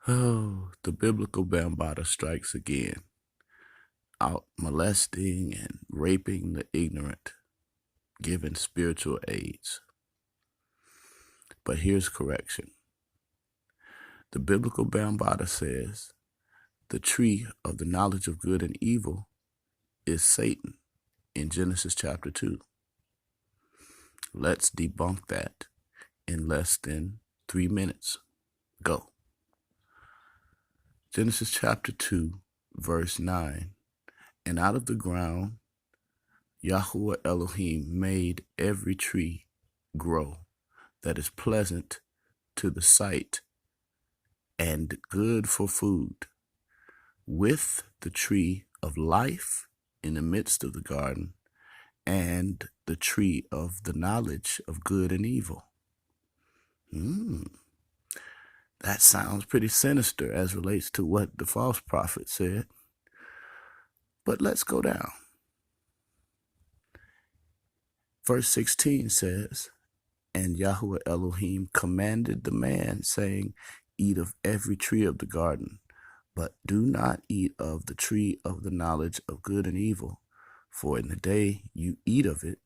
Oh, the biblical Bambata strikes again, out molesting and raping the ignorant, giving spiritual aids. But here's correction. The biblical Bambata says the tree of the knowledge of good and evil is Satan in Genesis chapter 2. Let's debunk that in less than 3 minutes. Go. Genesis chapter 2, verse 9. And out of the ground Yahuwah Elohim made every tree grow that is pleasant to the sight and good for food, with the tree of life in the midst of the garden, and the tree of the knowledge of good and evil. That sounds pretty sinister as relates to what the false prophet said. But let's go down. Verse 16 says, and Yahuwah Elohim commanded the man, saying, eat of every tree of the garden, but do not eat of the tree of the knowledge of good and evil, for in the day you eat of it,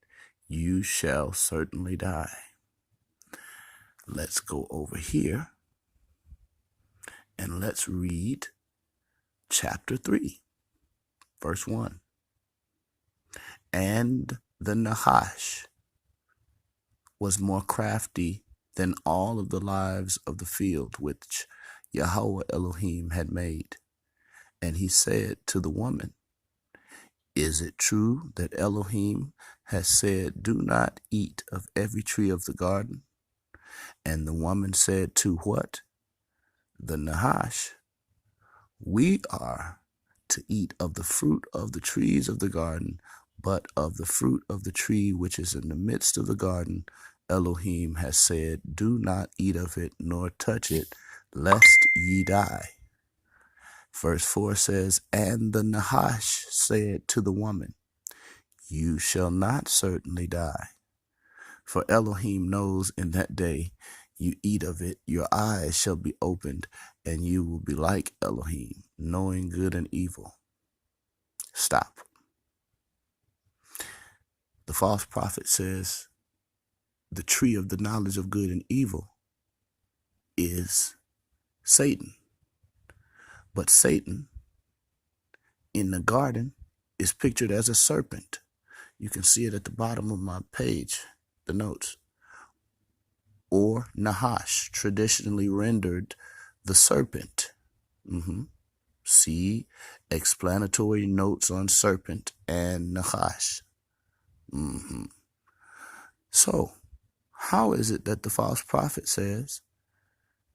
you shall certainly die. Let's go over here and let's read chapter 3, verse 1. And the Nahash was more crafty than all of the lives of the field which Yahweh Elohim had made. And he said to the woman, is it true that Elohim has said, do not eat of every tree of the garden? And the woman said to what? The Nahash, we are to eat of the fruit of the trees of the garden, but of the fruit of the tree which is in the midst of the garden, Elohim has said, do not eat of it, nor touch it, lest ye die. Verse 4 says, and the Nahash said to the woman, you shall not certainly die. For Elohim knows in that day you eat of it, your eyes shall be opened, and you will be like Elohim, knowing good and evil. Stop. The false prophet says the tree of the knowledge of good and evil is Satan. But Satan in the garden is pictured as a serpent. You can see it at the bottom of my page, the notes. Or Nahash, traditionally rendered the serpent. See explanatory notes on serpent and Nahash. So, how is it that the false prophet says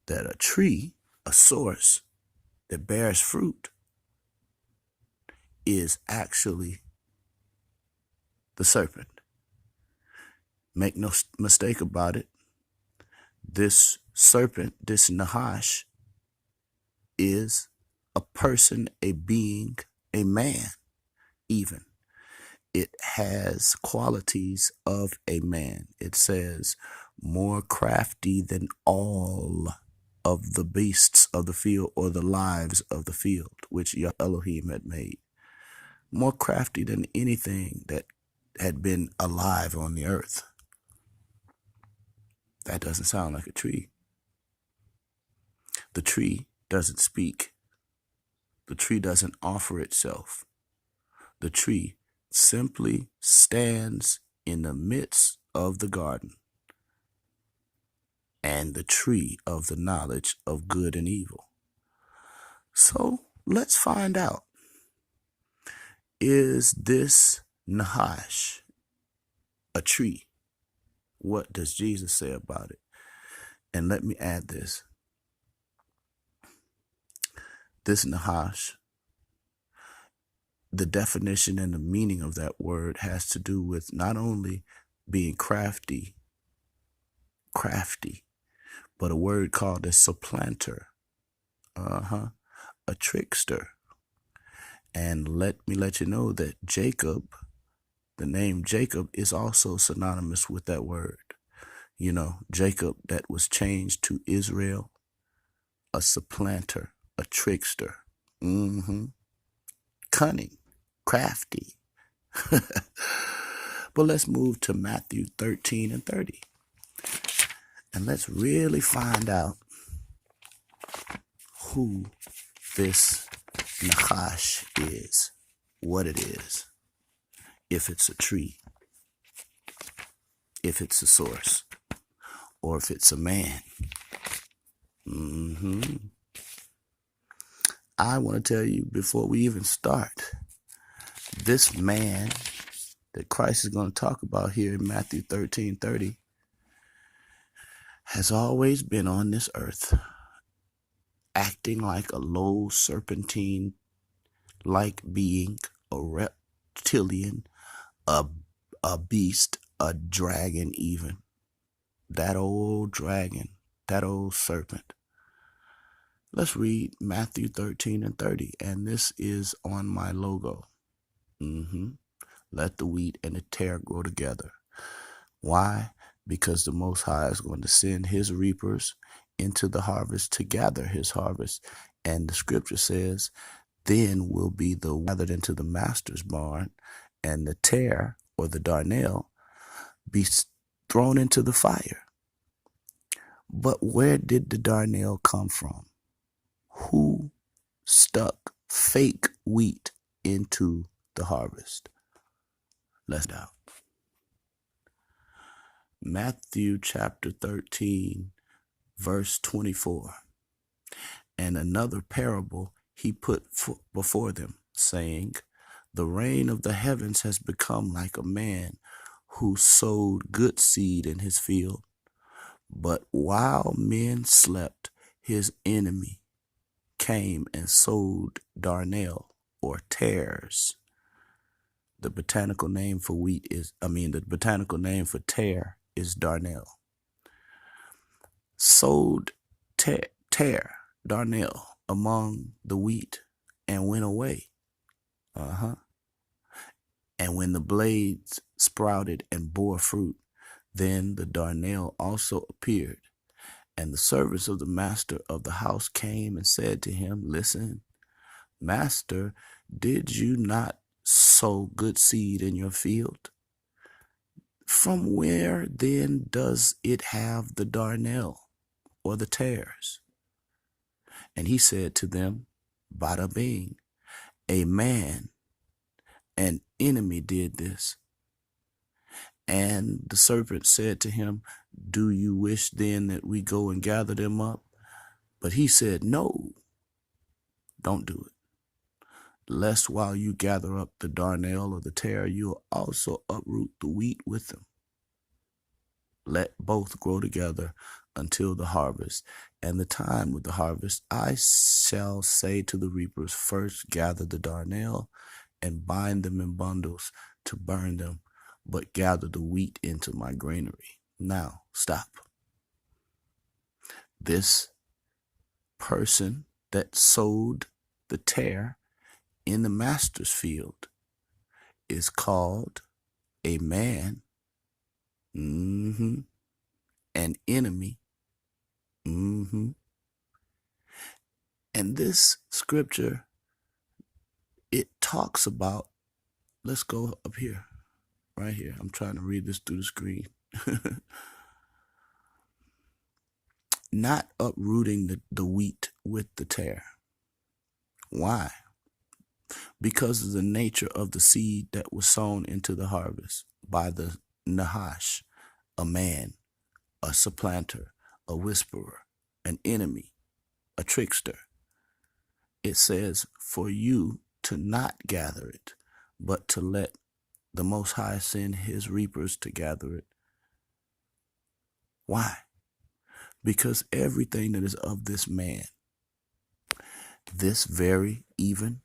that a tree, a source that bears fruit, is actually the serpent? Make no mistake about it. This serpent, this Nahash, is a person, a being, a man even. It has qualities of a man. It says, more crafty than all of the beasts of the field or the lives of the field, which Yah Elohim had made. More crafty than anything that had been alive on the earth. That doesn't sound like a tree. The tree doesn't speak. The tree doesn't offer itself. The tree simply stands in the midst of the garden, and the tree of the knowledge of good and evil. So let's find out. Is this Nahash a tree? What does Jesus say about it? And let me add this. This Nahash, the definition and the meaning of that word has to do with not only being crafty, but a word called a supplanter, a trickster. And let me let you know that Jacob, the name Jacob, is also synonymous with that word. You know, Jacob that was changed to Israel, a supplanter, a trickster. Cunning, crafty. But let's move to Matthew 13 and 30. And let's really find out who this Nachash is, what it is, if it's a tree, if it's a source, or if it's a man. I want to tell you before we even start, this man that Christ is going to talk about here in Matthew 13:30 has always been on this earth, acting like a low serpentine-like being, a reptilian, a beast, a dragon even. That old dragon, that old serpent. Let's read Matthew 13 and 30, and this is on my logo. Let the wheat and the tare grow together. Why? Because the Most High is going to send his reapers into the harvest to gather his harvest. And the scripture says, then will be the gathered into the master's barn, and the tare, or the darnel, be thrown into the fire. But where did the darnel come from? Who stuck fake wheat into the harvest? Let's find out. Matthew chapter 13, verse 24. And another parable he put before them, saying, the rain of the heavens has become like a man who sowed good seed in his field. But while men slept, his enemy came and sowed darnel, or tares. The botanical name for tare is darnel. Sowed tare, darnel, among the wheat, and went away. And when the blades sprouted and bore fruit, then the darnel also appeared. And the servants of the master of the house came and said to him, listen, Master, did you not sow good seed in your field? From where then does it have the darnel, or the tares? And he said to them, bada bing, a man, an enemy, did this. And the serpent said to him, do you wish then that we go and gather them up? But he said, no, don't do it. Lest while you gather up the darnel or the tare, you'll also uproot the wheat with them. Let both grow together until the harvest. And the time of the harvest, I shall say to the reapers, first gather the darnel and bind them in bundles to burn them, but gather the wheat into my granary. Now, stop. This person that sowed the tare in the master's field is called a man, an enemy, and this scripture, it talks about, let's go up here, right here. I'm trying to read this through the screen. Not uprooting the wheat with the tare. Why? Because of the nature of the seed that was sown into the harvest by the Nahash, a man, a supplanter, a whisperer, an enemy, a trickster. It says for you to not gather it, but to let the Most High send his reapers to gather it. Why? Because everything that is of this man, this very even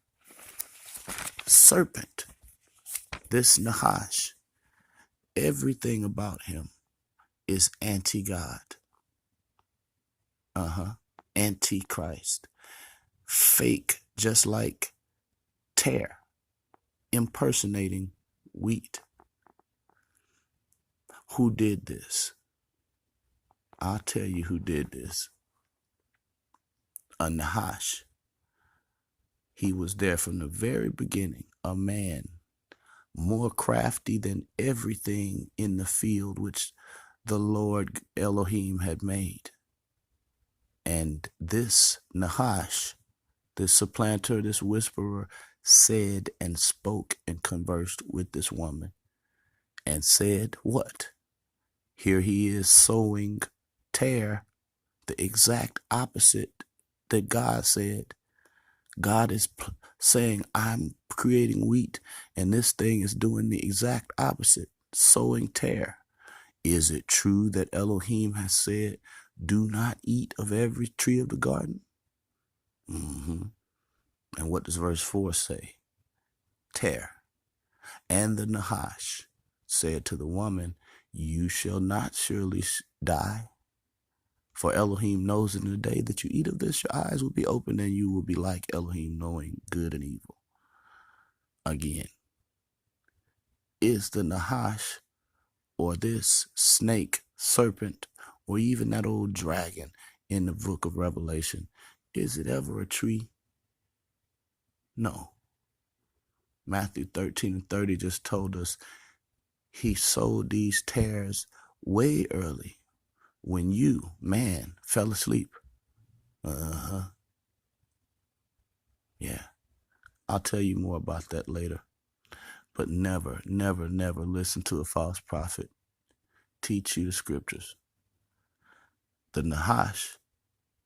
serpent, this Nahash, everything about him is anti-God. Antichrist. Fake, just like tare, impersonating wheat. Who did this? I'll tell you who did this. A Nahash. He was there from the very beginning, a man more crafty than everything in the field which the Lord Elohim had made. And this Nahash, this supplanter, this whisperer, said and spoke and conversed with this woman and said, what? Here he is sowing tear, the exact opposite that God said. God is saying, I'm creating wheat, and this thing is doing the exact opposite, sowing tear. Is it true that Elohim has said, do not eat of every tree of the garden? And what does verse 4 say? Tear. And the Nahash said to the woman, you shall not surely die. For Elohim knows in the day that you eat of this, your eyes will be opened and you will be like Elohim, knowing good and evil. Again, is the Nahash or this snake, serpent, or even that old dragon in the book of Revelation, is it ever a tree? No. Matthew 13:30 just told us he sowed these tares way early when you, man, fell asleep. Yeah, I'll tell you more about that later. But never, never, never listen to a false prophet teach you the scriptures. The Nahash,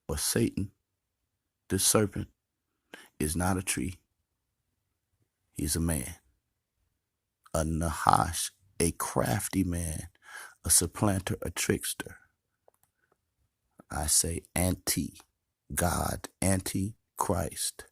or Satan, this serpent, is not a tree. He's a man. A Nahash, a crafty man, a supplanter, a trickster. I say anti-God, anti-Christ.